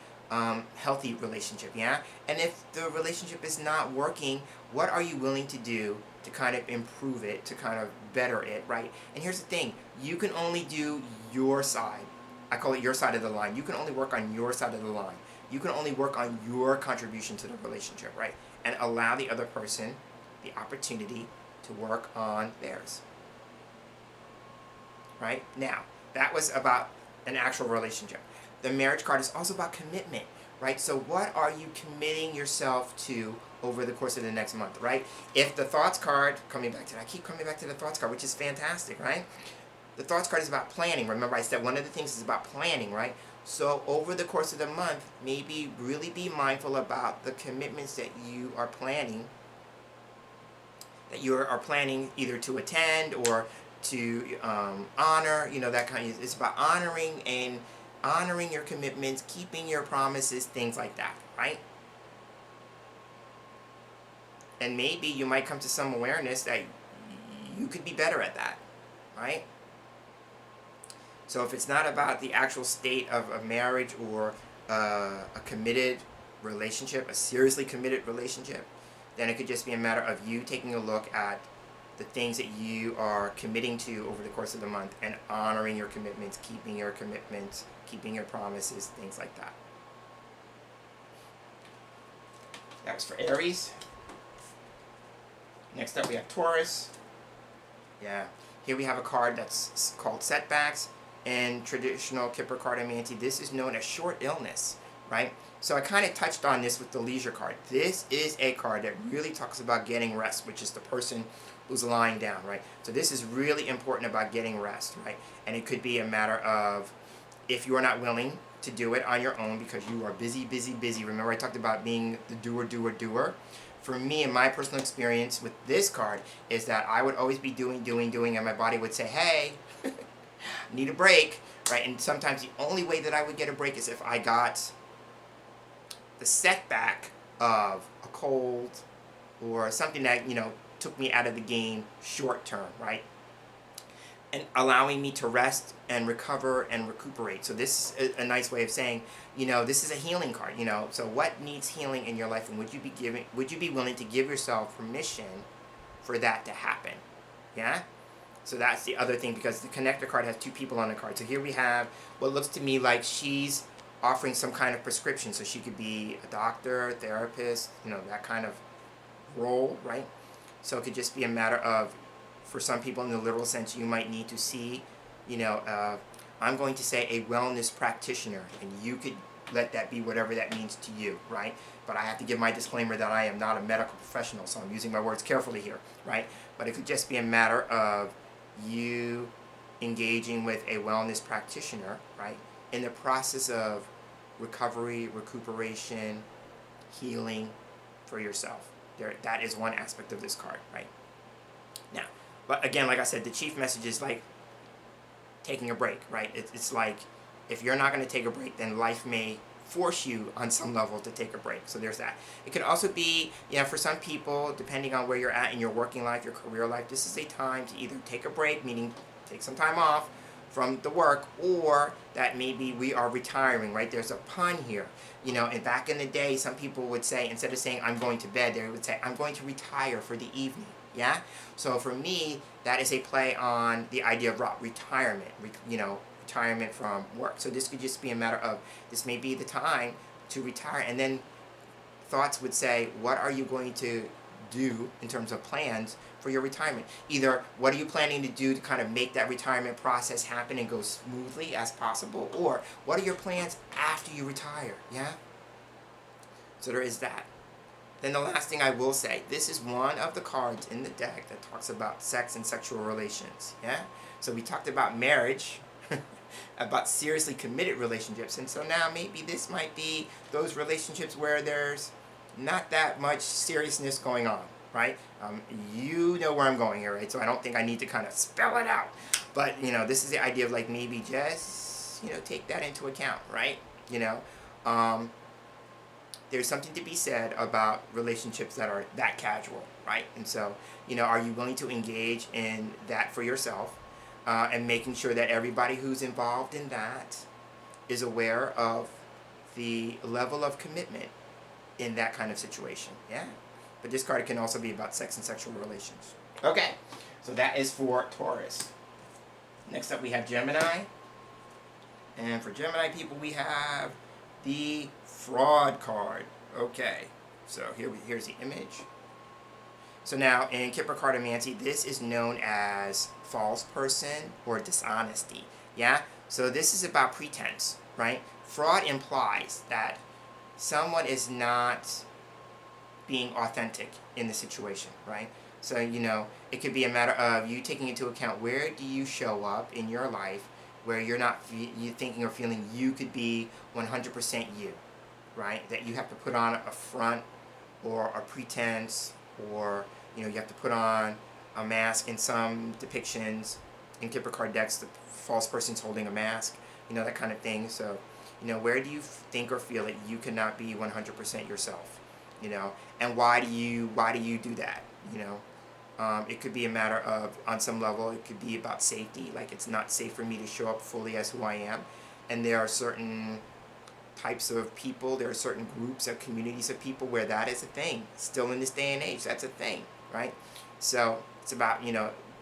healthy relationship, yeah? And if the relationship is not working, what are you willing to do to kind of improve it, to kind of better it, right? And here's the thing, you can only do your side. I call it your side of the line. You can only work on your side of the line. You can only work on your contribution to the relationship, right? And allow the other person the opportunity to work on theirs. Right? Now, that was about an actual relationship. The marriage card is also about commitment, right? So what are you committing yourself to over the course of the next month, right? If the thoughts card, I keep coming back to the thoughts card, which is fantastic, right? The thoughts card is about planning. Remember, I said one of the things is about planning, right? So over the course of the month, maybe really be mindful about the commitments that you are planning, either to attend or to honor, you know, that kind of, it's about honoring your commitments, keeping your promises, things like that, right? And maybe you might come to some awareness that you could be better at that, right? So if it's not about the actual state of a marriage or a committed relationship, a seriously committed relationship, then it could just be a matter of you taking a look at the things that you are committing to over the course of the month and honoring your commitments, keeping your promises, things like that. That was for Aries. Next up we have Taurus. Yeah. Here we have a card that's called setbacks. In traditional Kipperkarten, this is known as short illness, right? So I kind of touched on this with the leisure card. This is a card that really talks about getting rest, which is the person who's lying down, right? So this is really important about getting rest, right? And it could be a matter of if you are not willing to do it on your own because you are busy, busy, busy. Remember I talked about being the doer, doer, doer? For me, in my personal experience with this card, is that I would always be doing, and my body would say, hey, need a break, right? And sometimes the only way that I would get a break is if I got the setback of a cold or something that, took me out of the game short term, right? And allowing me to rest and recover and recuperate. So this is a nice way of saying, this is a healing card, So what needs healing in your life, and would you be willing to give yourself permission for that to happen? Yeah? So that's the other thing, because the connector card has two people on the card. So here we have what looks to me like she's offering some kind of prescription. So she could be a doctor, therapist, that kind of role, right? So it could just be a matter of, for some people in the literal sense, you might need to see, I'm going to say a wellness practitioner, and you could let that be whatever that means to you, right? But I have to give my disclaimer that I am not a medical professional, so I'm using my words carefully here, right? But it could just be a matter of you engaging with a wellness practitioner, right? In the process of recovery, recuperation, healing for yourself. That is one aspect of this card, right? Now, but again, like I said, the chief message is like taking a break, right? It's like if you're not going to take a break, then life may force you on some level to take a break. So there's that. It could also be, for some people, depending on where you're at in your working life, your career life, this is a time to either take a break, meaning take some time off from the work, or that maybe we are retiring, right? There's a pun here. And back in the day, some people would say, instead of saying I'm going to bed, they would say I'm going to retire for the evening. Yeah? So for me, that is a play on the idea of retirement, retirement from work. So this could just be a matter of, this may be the time to retire. And then thoughts would say, what are you going to do in terms of plans for your retirement? Either what are you planning to do to kind of make that retirement process happen and go smoothly as possible, or what are your plans after you retire? Yeah? So there is that. Then the last thing I will say, this is one of the cards in the deck that talks about sex and sexual relations. Yeah? So we talked about marriage, about seriously committed relationships, and so now maybe this might be those relationships where there's not that much seriousness going on, right? You know where I'm going here, right? So I don't think I need to kind of spell it out. But, this is the idea of like maybe just, take that into account, right? There's something to be said about relationships that are that casual, right? And so, are you willing to engage in that for yourself, and making sure that everybody who's involved in that is aware of the level of commitment in that kind of situation, yeah? But this card can also be about sex and sexual relations. Okay, so that is for Taurus. Next up we have Gemini. And for Gemini people, we have the fraud card. Okay, so here's the image. So now in Kipperkarten, this is known as false person or dishonesty. Yeah? So this is about pretense, right? Fraud implies that someone is not being authentic in the situation, right? So, it could be a matter of you taking into account, where do you show up in your life where you're not you thinking or feeling you could be 100% you, right? That you have to put on a front or a pretense, or you have to put on a mask. In some depictions in Kipperkarten decks, the false person's holding a mask, that kind of thing. So, where do you think or feel that you cannot be 100% yourself, and why do you do that? It could be a matter of, on some level, it could be about safety, like it's not safe for me to show up fully as who I am. And there are certain types of people, there are certain groups or communities of people where that is a thing. Still in this day and age, that's a thing, right? So it's about,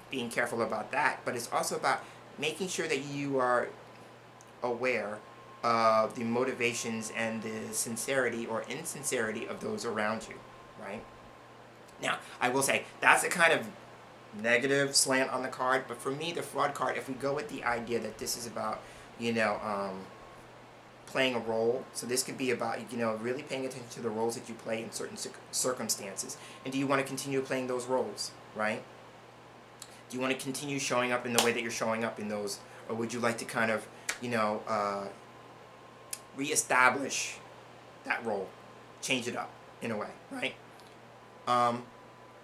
being careful about that, but it's also about making sure that you are aware of the motivations and the sincerity or insincerity of those around you, right? Now, I will say, that's a kind of negative slant on the card. But for me, the fraud card, if we go with the idea that this is about, you know, playing a role. So this could be about, you know, really paying attention to the roles that you play in certain circumstances. And do you want to continue playing those roles, right? Do you want to continue showing up in the way that you're showing up in those? Or would you like to kind of, you know, reestablish that role? Change it up in a way, right?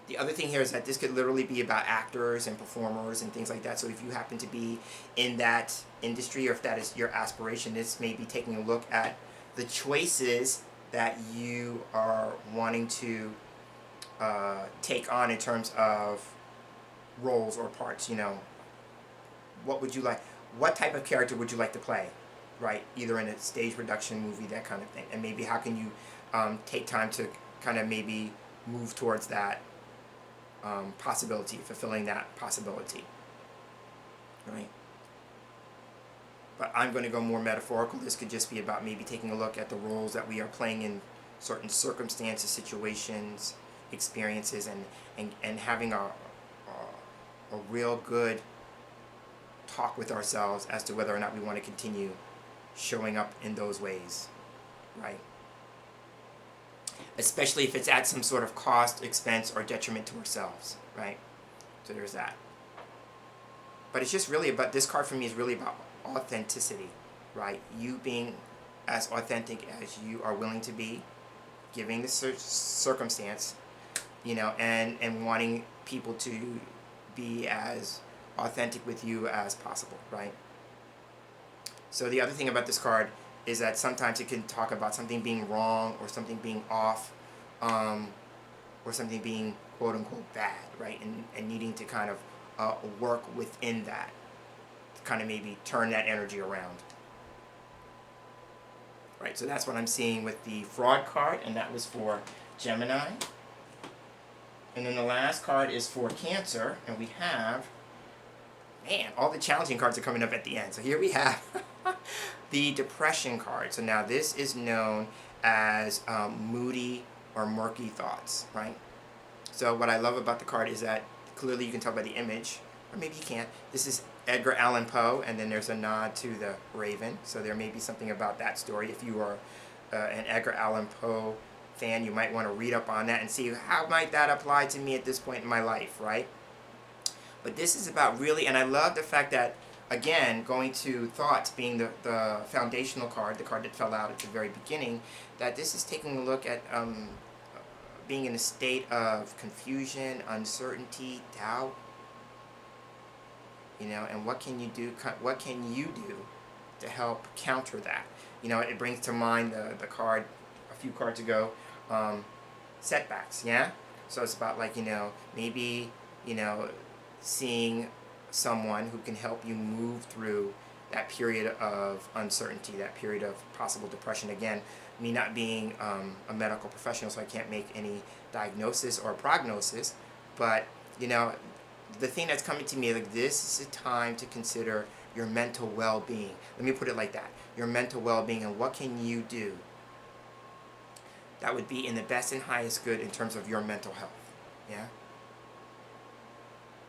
The other thing here is that this could literally be about actors and performers and things like that. So if you happen to be in that industry, or if that is your aspiration, this may be taking a look at the choices that you are wanting to take on in terms of roles or parts. You know, what would you like? What type of character would you like to play, right? Either in a stage production, movie, that kind of thing. And maybe how can you take time to kind of maybe move towards that possibility, fulfilling that possibility, right? But I'm going to go more metaphorical. This could just be about maybe taking a look at the roles that we are playing in certain circumstances, situations, experiences, and having a real good talk with ourselves as to whether or not we want to continue showing up in those ways, right? Especially if it's at some sort of cost, expense, or detriment to ourselves, right? So there's that. But it's just really about, this card for me is really about authenticity, right? You being as authentic as you are willing to be, giving the circumstance, you know, and wanting people to be as authentic with you as possible, right? So the other thing about this card is that sometimes it can talk about something being wrong or something being off, or something being quote-unquote bad, right? And needing to kind of work within that, to kind of maybe turn that energy around. Right, so that's what I'm seeing with the fraud card, and that was for Gemini. And then the last card is for Cancer, and we have, man, all the challenging cards are coming up at the end. So here we have the Depression card. So now this is known as moody or murky thoughts, right? So what I love about the card is that clearly you can tell by the image, or maybe you can't. This is Edgar Allan Poe, and then there's a nod to the Raven. So there may be something about that story. If you are an Edgar Allan Poe fan, you might want to read up on that and see how might that apply to me at this point in my life, right? But this is about really, and I love the fact that, again, going to thoughts being the foundational card, the card that fell out at the very beginning, that this is taking a look at being in a state of confusion, uncertainty, doubt, you know, and what can you do to help counter that? You know, it brings to mind the card a few cards ago, setbacks, yeah? So it's about, like, you know, maybe, you know, seeing someone who can help you move through that period of uncertainty, that period of possible depression. Again, me not being a medical professional, so I can't make any diagnosis or prognosis, but, you know, the thing that's coming to me, like, this is a time to consider your mental well-being. Let me put it like that. Your mental well-being, and what can you do that would be in the best and highest good in terms of your mental health, yeah?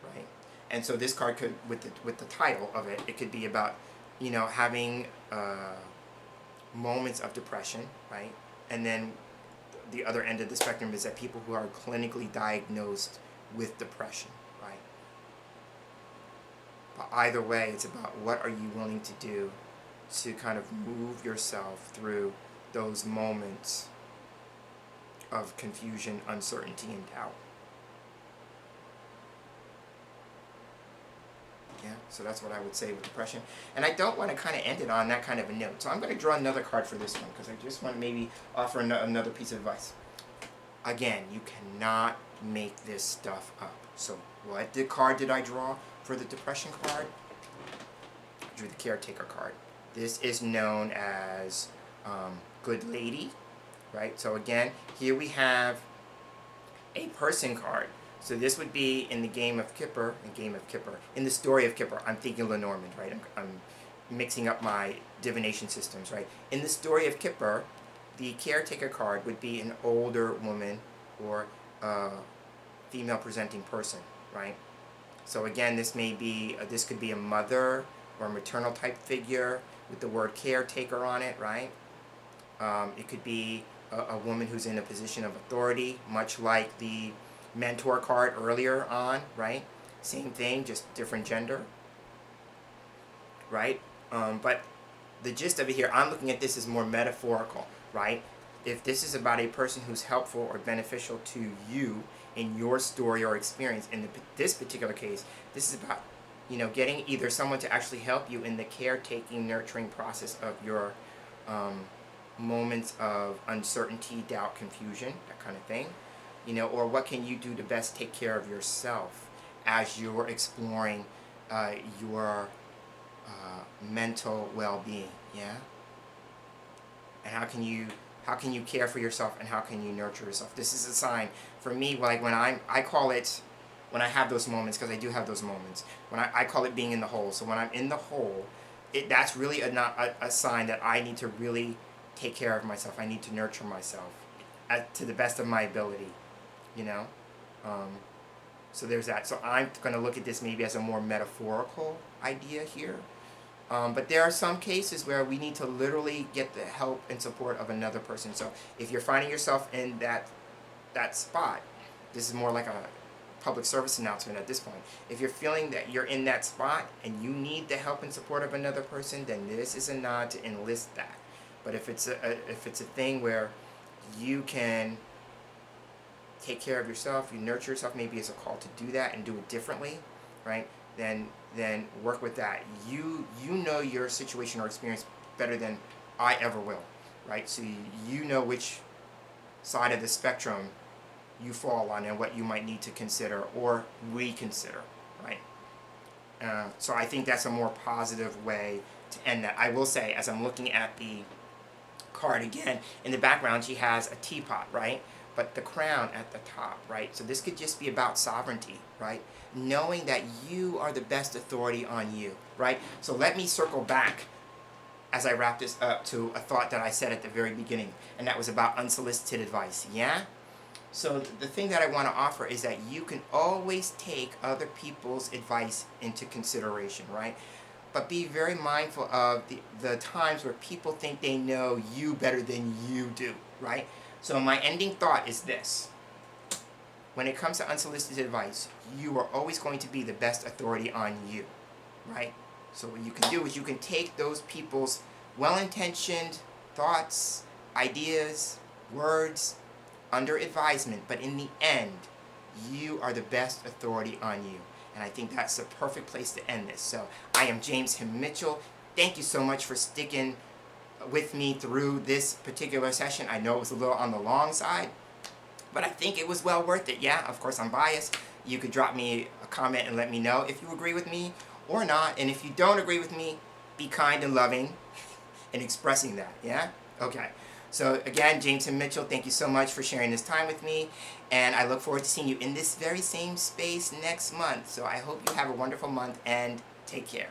Right? And so this card could, with the title of it, it could be about, you know, having moments of depression, right? And then the other end of the spectrum is that people who are clinically diagnosed with depression, right? But either way, it's about what are you willing to do to kind of move yourself through those moments of confusion, uncertainty, and doubt. Yeah, so that's what I would say with depression. And I don't want to kind of end it on that kind of a note. So I'm going to draw another card for this one, because I just want to maybe offer another piece of advice. Again, you cannot make this stuff up. So what card did I draw for the depression card? I drew the caretaker card. This is known as Good Lady, right? So again, here we have a person card. So this would be in the game of Kipper, in the story of Kipper. I'm thinking Lenormand, right? I'm mixing up my divination systems, right? In the story of Kipper, the caretaker card would be an older woman or female presenting person, right? So again, this could be a mother or a maternal type figure with the word caretaker on it, right? It could be a woman who's in a position of authority, much like the mentor card earlier on, right? Same thing, just different gender, right? But the gist of it here, I'm looking at this as more metaphorical, right? If this is about a person who's helpful or beneficial to you in your story or experience, in this particular case, this is about, getting either someone to actually help you in the caretaking, nurturing process of your moments of uncertainty, doubt, confusion, that kind of thing, or what can you do to best take care of yourself as you're exploring your mental well-being, yeah? And how can you care for yourself, and how can you nurture yourself? This is a sign for me, like when I call it, when I have those moments, because I do have those moments, when I call it being in the hole. So when I'm in the hole, that's really a sign that I need to really take care of myself. I need to nurture myself to the best of my ability, so there's that. So I'm going to look at this maybe as a more metaphorical idea here. But there are some cases where we need to literally get the help and support of another person. So if you're finding yourself in that spot, this is more like a public service announcement at this point. If you're feeling that you're in that spot and you need the help and support of another person, then this is a nod to enlist that. But if it's a thing where you can take care of yourself, you nurture yourself, maybe it's a call to do that and do it differently, right? Then work with that. You know your situation or experience better than I ever will, right? So you know which side of the spectrum you fall on and what you might need to consider or reconsider, right? So I think that's a more positive way to end that. I will say, as I'm looking at the card again, in the background she has a teapot, right? But the crown at the top, right? So this could just be about sovereignty, right? Knowing that you are the best authority on you, right? So let me circle back as I wrap this up to a thought that I said at the very beginning, and that was about unsolicited advice, yeah? So the thing that I want to offer is that you can always take other people's advice into consideration, right? But be very mindful of the times where people think they know you better than you do, right? So my ending thought is this. When it comes to unsolicited advice, you are always going to be the best authority on you, right? So what you can do is you can take those people's well-intentioned thoughts, ideas, words under advisement, but in the end, you are the best authority on you. And I think that's the perfect place to end this. So I am James Himm Mitchell. Thank you so much for sticking with me through this particular session. I know it was a little on the long side, but I think it was well worth it. Yeah, of course I'm biased. You could drop me a comment and let me know if you agree with me or not. And if you don't agree with me, be kind and loving in expressing that. Yeah? Okay. So again, James Himm Mitchell, thank you so much for sharing this time with me. And I look forward to seeing you in this very same space next month. So I hope you have a wonderful month and take care.